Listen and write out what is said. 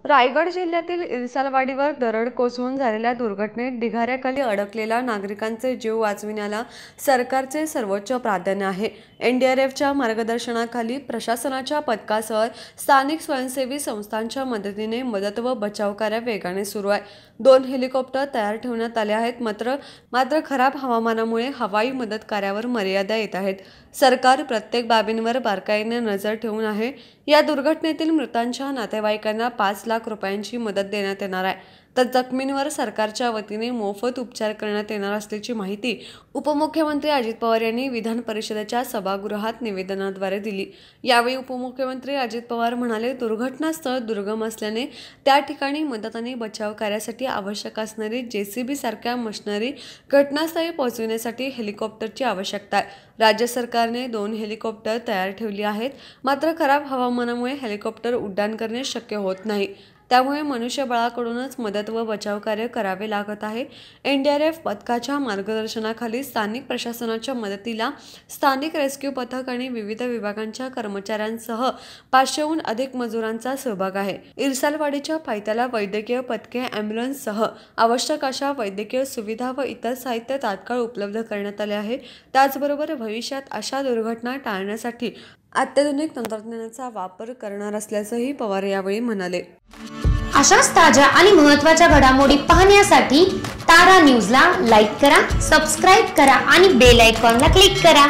रायगड जिल्ह्यातील इरसालवाडीवर दरड कोसळून झालेल्या दुर्घटनेत ढिगाऱ्याखाली अडकलेल्या नागरिकांचे जीव वाचविण्याला सरकारचे सर्वोच्च प्राधान्य आहे। एनडीआरएफच्या मार्गदर्शनाखाली प्रशासनाच्या पथकासह स्थानिक स्वयंसेवी संस्थांच्या मदतीने मदत व बचाव कार्य वेगाने सुरू आहे। 2 हेलिकॉप्टर तयार ठेवण्यात आले आहेत, मात्र खराब हवामानामुळे हवाई मदत कार्यावर मर्यादा येत आहेत। सरकार प्रत्येक बाबींवर बारकाईने नजर ठेवून आहे। या दुर्घटनेतील मृतांच्या नातेवाईकांना 5 लाख रुपयांची मदत देण्यात येणार आहे, तर जखमींवर सरकारच्या वतीने मोफत उपचार करण्यात येणार असल्याची माहिती उपमुख्यमंत्री अजित पवार यांनी विधान परिषदेच्या सभागृहात निवेदनाद्वारे दिली। यावेळी उपमुख्यमंत्री अजित पवार म्हणाले, दुर्घटनास्थळ दुर्गम असल्याने त्या ठिकाणी मदत आणि बचाव कार्यासाठी आवश्यक असणारी जेसीबी सारख्या मशिनरी घटनास्थळी पोहोचविण्यासाठी हेलिकॉप्टरची आवश्यकता आहे। राज्य सरकारने 2 हेलिकॉप्टर तयार ठेवली आहेत, मात्र खराब हवामानामुळे हेलिकॉप्टर उड्डाण करणे शक्य होत नाही। त्यामुळे मनुष्यबळाकडूनच मदत व बचाव कार्य करावे लागत आहे। एनडीआरएफ पथकाच्या मार्गदर्शनाखाली स्थानिक प्रशासनाच्या मदतीला स्थानिक रेस्क्यू पथक आणि विविध विभागांच्या कर्मचाऱ्यांसह 500हून अधिक मजुरांचा सहभाग आहे। इरसालवाडीच्या पायथ्याला वैद्यकीय पथके, ॲम्ब्युलन्ससह आवश्यक अशा वैद्यकीय सुविधा व इतर साहित्य तात्काळ उपलब्ध करण्यात आले आहे। त्याचबरोबर भविष्यात अशा दुर्घटना टाळण्यासाठी अत्याधुनिक तंत्रज्ञानाचा वापर करणार असल्याचंही पवार यावेळी म्हणाले। अशाच ताज्या आणि महत्त्वाच्या घडामोडी पाहण्यासाठी तारा न्यूजला लाईक करा, सबस्क्राईब करा आणि बेल आयकॉनला क्लिक करा।